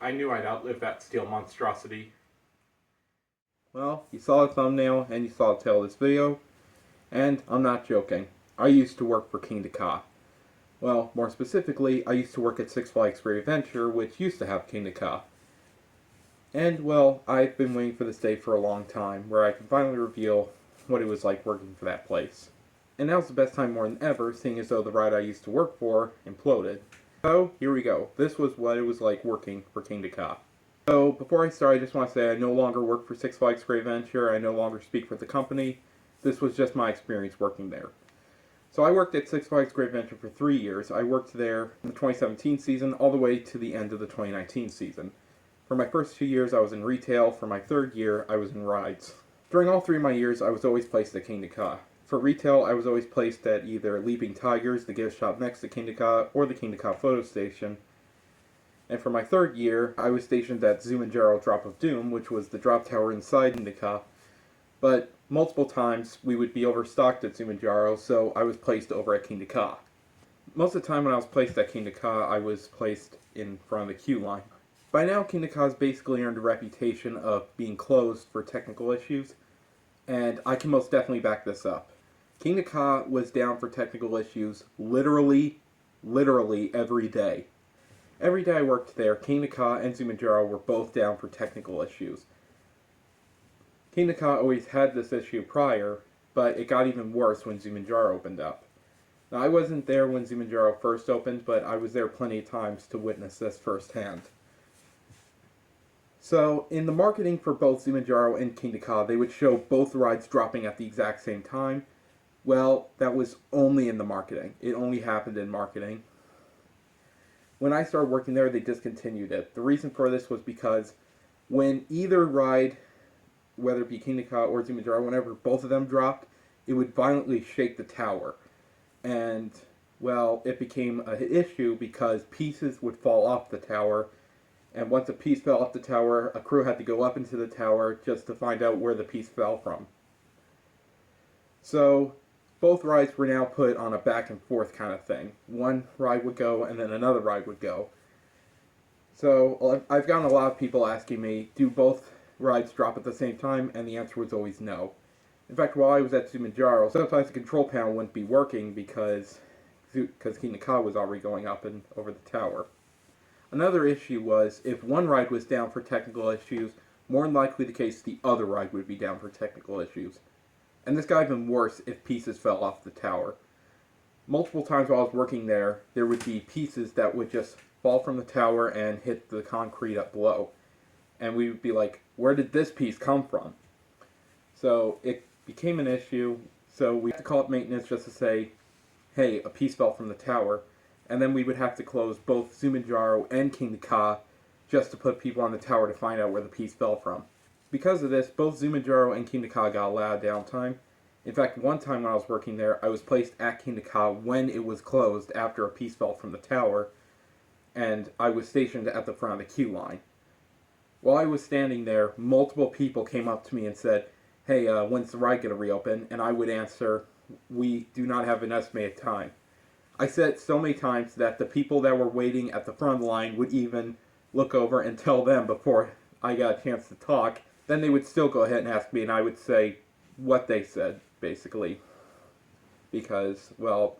I knew I'd outlive that steel monstrosity. Well, you saw the thumbnail and you saw the title of this video, and I'm not joking. I used to work for Kingda Ka. Well, more specifically, I used to work at Six Flags Great Adventure, which used to have Kingda Ka. And, well, I've been waiting for this day for a long time, where I can finally reveal what it was like working for that place. And now's the best time more than ever, seeing as though the ride I used to work for imploded. So, here we go. This was what it was like working for Kingda Ka. So, before I start, I just want to say I no longer work for Six Flags Great Adventure. I no longer speak for the company. This was just my experience working there. So I worked at Six Flags Great Adventure for 3 years. I worked there in the 2017 season all the way to the end of the 2019 season. For my first 2 years, I was in retail. For my third year, I was in rides. During all 3 of my years, I was always placed at Kingda Ka. For retail, I was always placed at either Leaping Tigers, the gift shop next to Kingda Ka, or the Kingda Ka photo station. And for my third year, I was stationed at Zumanjaro Drop of Doom, which was the drop tower inside Kingda Ka. But multiple times, we would be overstocked at Zumanjaro, so I was placed over at Kingda Ka. Most of the time when I was placed at Kingda Ka, I was placed in front of the queue line. By now, Kingda Ka has basically earned a reputation of being closed for technical issues, and I can most definitely back this up. Kingda Ka was down for technical issues literally every day. Every day I worked there, Kingda Ka and Zumanjaro were both down for technical issues. Kingda Ka always had this issue prior, but it got even worse when Zumanjaro opened up. Now, I wasn't there when Zumanjaro first opened, but I was there plenty of times to witness this firsthand. So, in the marketing for both Zumanjaro and Kingda Ka, they would show both rides dropping at the exact same time. Well, that was only in the marketing. It only happened in marketing. When I started working there, they discontinued it. The reason for this was because when either ride, whether it be Kingda Ka or Zumanjaro, whenever both of them dropped, it would violently shake the tower. And, well, it became an issue because pieces would fall off the tower. And once a piece fell off the tower, a crew had to go up into the tower just to find out where the piece fell from. So, both rides were now put on a back and forth kind of thing. One ride would go, and then another ride would go. So, I've gotten a lot of people asking me, do both rides drop at the same time? And the answer was always no. In fact, while I was at Zumanjaro, sometimes the control panel wouldn't be working because Kingda Ka was already going up and over the tower. Another issue was, if one ride was down for technical issues, more than likely the case the other ride would be down for technical issues. And this got even worse if pieces fell off the tower. Multiple times while I was working there, there would be pieces that would just fall from the tower and hit the concrete up below. And we would be like, where did this piece come from? So it became an issue, so we had to call up maintenance just to say, hey, a piece fell from the tower. And then we would have to close both Zumanjaro and Kingda Ka just to put people on the tower to find out where the piece fell from. Because of this, both Zumanjaro and Kingda Ka got a lot of downtime. In fact, one time when I was working there, I was placed at Kingda Ka when it was closed after a piece fell from the tower, and I was stationed at the front of the queue line. While I was standing there, multiple people came up to me and said, hey, when's the ride going to reopen? And I would answer, we do not have an estimated time. I said it so many times that the people that were waiting at the front of the line would even look over and tell them before I got a chance to talk. Then they would still go ahead and ask me, and I would say what they said, basically. Because, well,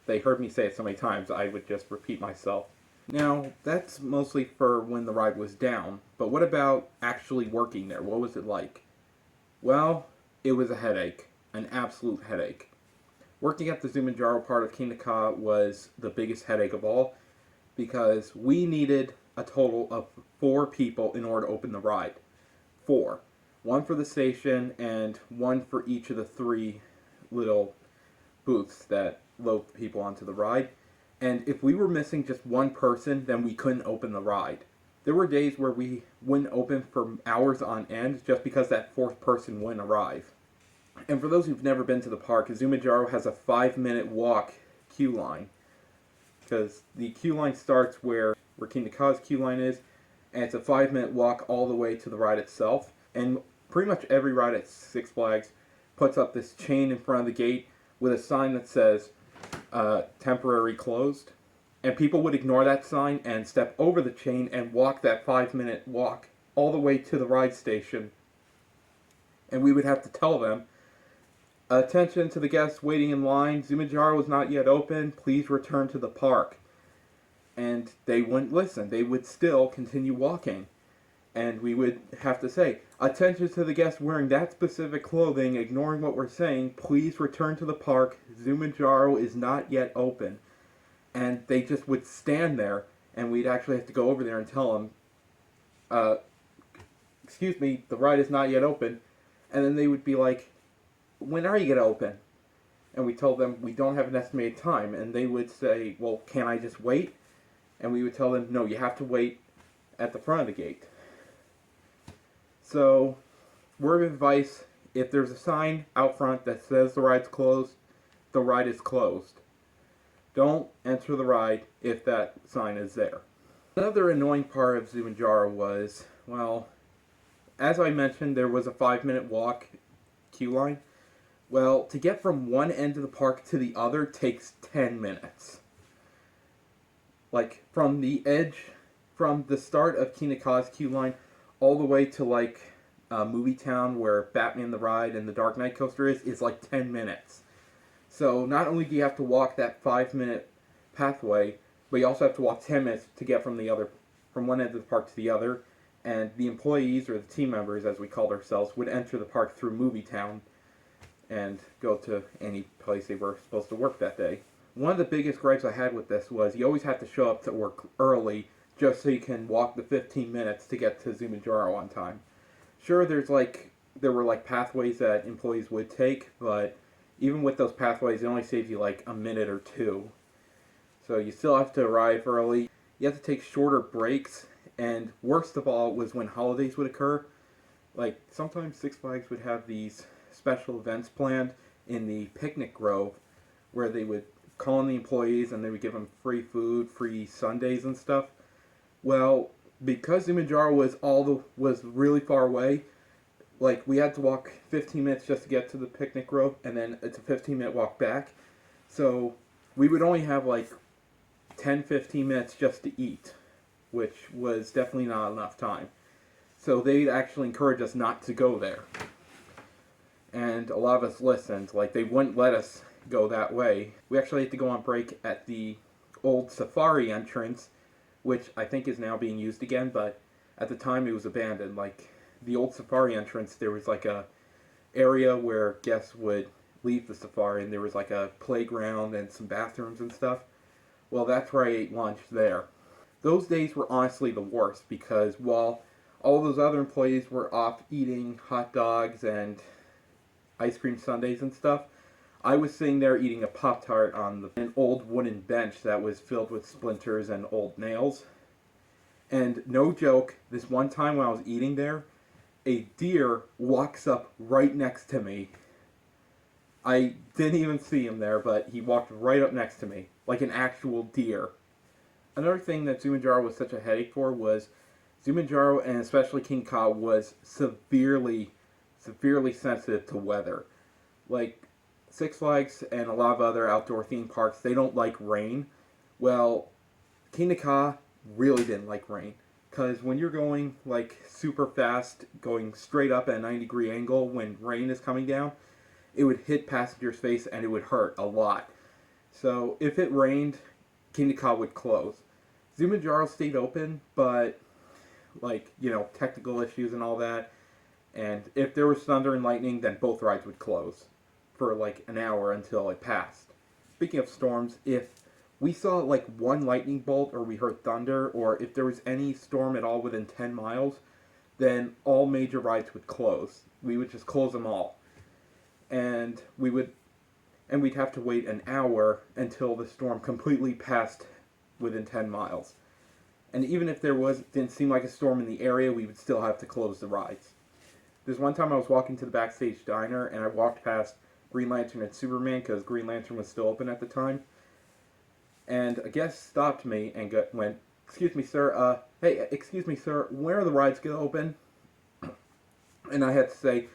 they heard me say it so many times, I would just repeat myself. Now, that's mostly for when the ride was down, but what about actually working there? What was it like? Well, it was a headache. An absolute headache. Working at the Zumanjaro part of Kingda Ka was the biggest headache of all, because we needed a total of 4 people in order to open the ride. 4. 1 for the station, and 1 for each of the 3 little booths that load people onto the ride. And if we were missing just 1 person, then we couldn't open the ride. There were days where we wouldn't open for hours on end just because that 4th person wouldn't arrive. And for those who've never been to the park, Zumanjaro has a 5-minute walk queue line. Because the queue line starts where Kingda Ka's queue line is, and it's a 5-minute walk all the way to the ride itself. And pretty much every ride at Six Flags puts up this chain in front of the gate with a sign that says temporary closed. And people would ignore that sign and step over the chain and walk that 5-minute walk all the way to the ride station. And we would have to tell them, attention to the guests waiting in line, Zumanjaro is not yet open, please return to the park. And they wouldn't listen. They would still continue walking. And we would have to say, attention to the guests wearing that specific clothing, ignoring what we're saying, please return to the park, Zumanjaro is not yet open. And they just would stand there, and we'd actually have to go over there and tell them, excuse me, the ride is not yet open. And then they would be like, when are you going to open? And we told them, we don't have an estimated time. And they would say, well, can I just wait? And we would tell them, no, you have to wait at the front of the gate. So, word of advice, if there's a sign out front that says the ride's closed, the ride is closed. Don't enter the ride if that sign is there. Another annoying part of Zumanjaro was, well, as I mentioned, there was a 5-minute walk queue line. Well, to get from one end of the park to the other takes 10 minutes. Like, from the edge, from the start of Kingda Ka's queue line, all the way to, like, Movie Town, where Batman the Ride and the Dark Knight coaster is like 10 minutes. So, not only do you have to walk that 5-minute pathway, but you also have to walk 10 minutes to get from one end of the park to the other. And the employees, or the team members, as we called ourselves, would enter the park through Movie Town and go to any place they were supposed to work that day. One of the biggest gripes I had with this was you always have to show up to work early just so you can walk the 15 minutes to get to Zumanjaro on time. Sure, there were pathways that employees would take, but even with those pathways, it only saves you like a minute or two. So you still have to arrive early. You have to take shorter breaks, and worst of all was when holidays would occur. Like, sometimes Six Flags would have these special events planned in the picnic grove where they would call in the employees and they would give them free food, free sundaes and stuff. Well, because Zumanjaro was really far away, like, we had to walk 15 minutes just to get to the picnic grove, and then it's a 15-minute walk back. So we would only have like 10-15 minutes just to eat, which was definitely not enough time. So they'd actually encourage us not to go there. And a lot of us listened. Like, they wouldn't let us go that way. We actually had to go on break at the old safari entrance, which I think is now being used again, but at the time it was abandoned. Like, the old safari entrance, there was like a area where guests would leave the safari, and there was like a playground and some bathrooms and stuff. Well, that's where I ate lunch there. Those days were honestly the worst, because while all those other employees were off eating hot dogs and ice cream sundaes and stuff, I was sitting there eating a Pop-Tart on an old wooden bench that was filled with splinters and old nails. And no joke, this one time when I was eating there, a deer walks up right next to me. I didn't even see him there, but he walked right up next to me, like an actual deer. Another thing that Zumanjaro was such a headache for was Zumanjaro, and especially Kingda Ka, was severely sensitive to weather. Like, Six Flags and a lot of other outdoor theme parks, they don't like rain. Well, Kingda Ka really didn't like rain. Because when you're going like super fast, going straight up at a 90-degree angle when rain is coming down, it would hit passengers' face and it would hurt a lot. So if it rained, Kingda Ka would close. Zumanjaro stayed open, but like, technical issues and all that. And if there was thunder and lightning, then both rides would close for like an hour until it passed. Speaking of storms, if we saw like one lightning bolt, or we heard thunder, or if there was any storm at all within 10 miles, then all major rides would close. We would just close them all. And we'd have to wait an hour until the storm completely passed within 10 miles. And even if didn't seem like a storm in the area, we would still have to close the rides. There's one time I was walking to the backstage diner, and I walked past Green Lantern and Superman, because Green Lantern was still open at the time. And a guest stopped me and went, excuse me, sir, when are the rides going to open? And I had to say,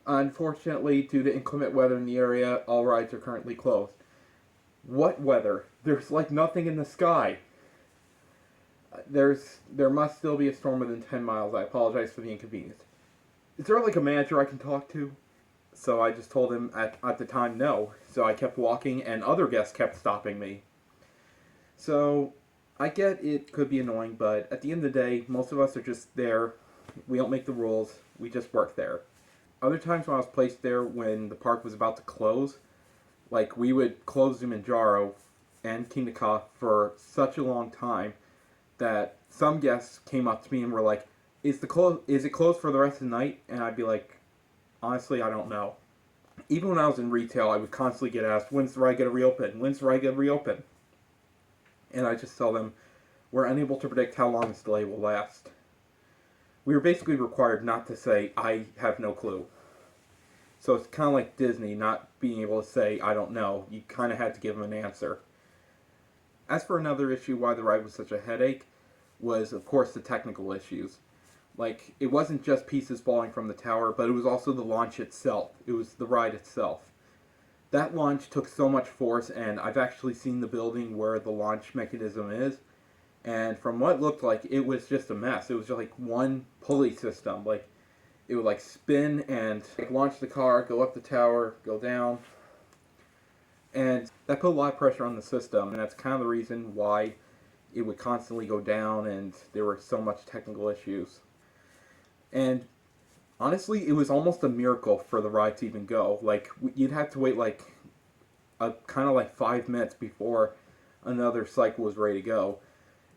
unfortunately, due to inclement weather in the area, all rides are currently closed. What weather? There's like nothing in the sky. There must still be a storm within 10 miles. I apologize for the inconvenience. Is there like a manager I can talk to? So I just told him at the time no. So I kept walking and other guests kept stopping me. So I get it could be annoying, but at the end of the day, most of us are just there. We don't make the rules. We just work there. Other times when I was placed there when the park was about to close, like we would close Zumanjaro and Kingda Ka for such a long time that some guests came up to me and were like, is it closed for the rest of the night? And I'd be like, honestly, I don't know. Even when I was in retail, I would constantly get asked, when's the ride going to reopen? When's the ride going to reopen? And I just tell them, we're unable to predict how long this delay will last. We were basically required not to say, I have no clue. So it's kind of like Disney not being able to say, I don't know. You kind of had to give them an answer. As for another issue why the ride was such a headache, was of course the technical issues. Like, it wasn't just pieces falling from the tower, but it was also the launch itself. It was the ride itself. That launch took so much force, and I've actually seen the building where the launch mechanism is, and from what it looked like, it was just a mess. It was just like one pulley system. Like, it would like spin and like launch the car, go up the tower, go down, and that put a lot of pressure on the system, and that's kind of the reason why it would constantly go down, and there were so much technical issues. And honestly, it was almost a miracle for the ride to even go. Like, you'd have to wait like a kind of like 5 minutes before another cycle was ready to go.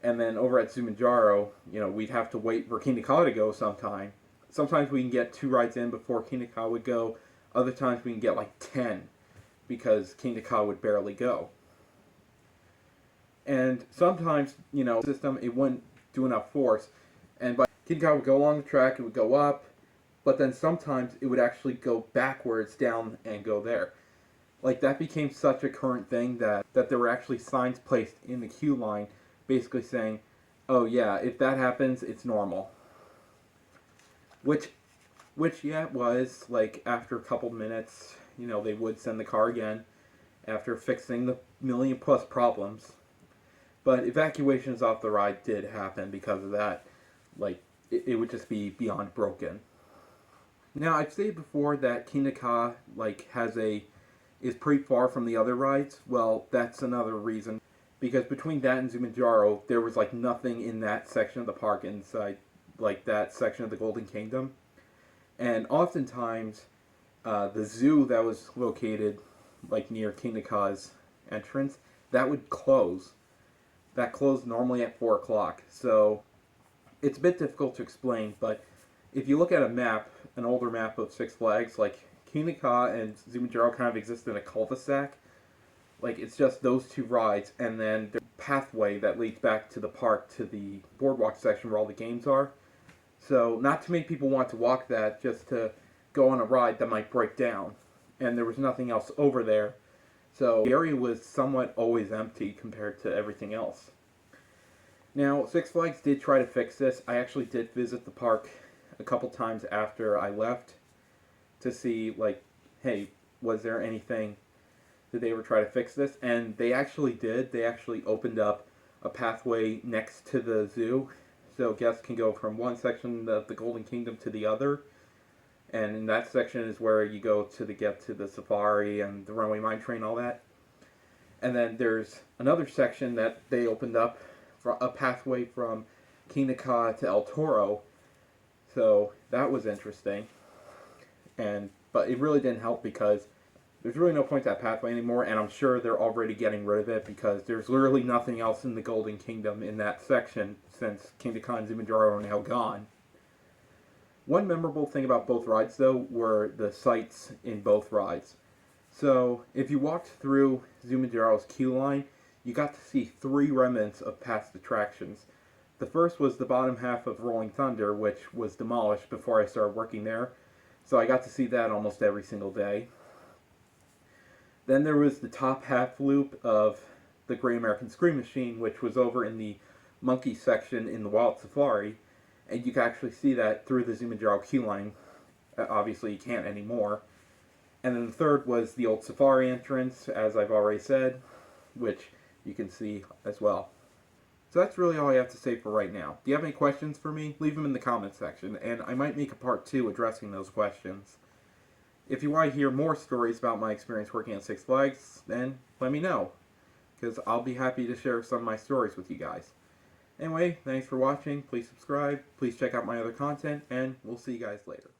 And then over at Zumanjaro, we'd have to wait for Kingda Ka to go sometime. Sometimes we can get 2 rides in before Kingda Ka would go. Other times we can get like 10 because Kingda Ka would barely go. And sometimes, system, it wouldn't do enough force. And by Kingda Ka would go along the track, it would go up, but then sometimes it would actually go backwards down and go there. Like, that became such a current thing that there were actually signs placed in the queue line basically saying, oh yeah, if that happens, it's normal. Which yeah, it was. Like, after a couple minutes, they would send the car again after fixing the million plus problems. But evacuations off the ride did happen because of that. Like, it would just be beyond broken. Now, I've stated before that Kingda Ka, is pretty far from the other rides. Well, that's another reason. Because between that and Zumanjaro, there was, like, nothing in that section of the park inside, like, that section of the Golden Kingdom. And oftentimes, the zoo that was located, like, near Kingda Ka's entrance, that would close. That closed normally at 4 o'clock. So it's a bit difficult to explain, but if you look at a map, an older map of Six Flags, like, Kingda Ka and Zumanjaro kind of exist in a cul-de-sac. Like, it's just those 2 rides, and then there's a pathway that leads back to the park, to the boardwalk section where all the games are. So, not to make people want to walk that, just to go on a ride that might break down. And there was nothing else over there. So, the area was somewhat always empty compared to everything else. Now, Six Flags did try to fix this. I actually did visit the park a couple times after I left to see, like, hey, was there anything, did they ever try to fix this? And they actually did. They actually opened up a pathway next to the zoo, so guests can go from one section of the Golden Kingdom to the other. And in that section is where you go to get to the safari and the runway mine train, all that. And then there's another section that they opened up for a pathway from Kingda Ka to El Toro. So that was interesting. But it really didn't help because there's really no point to that pathway anymore, and I'm sure they're already getting rid of it because there's literally nothing else in the Golden Kingdom in that section since Kingda Ka and Zumanjaro are now gone. One memorable thing about both rides, though, were the sights in both rides. So, if you walked through Zumanjaro's queue line, you got to see 3 remnants of past attractions. The first was the bottom half of Rolling Thunder, which was demolished before I started working there, so I got to see that almost every single day. Then there was the top half loop of the Great American Scream Machine, which was over in the monkey section in the Wild Safari, and you can actually see that through the Zumanjaro queue line. Obviously, you can't anymore. And then the third was the old safari entrance, as I've already said. which you can see as well. So that's really all I have to say for right now. Do you have any questions for me? Leave them in the comments section, and I might make a part 2 addressing those questions. If you want to hear more stories about my experience working at Six Flags, then let me know, because I'll be happy to share some of my stories with you guys. Anyway, thanks for watching. Please subscribe. Please check out my other content, and we'll see you guys later.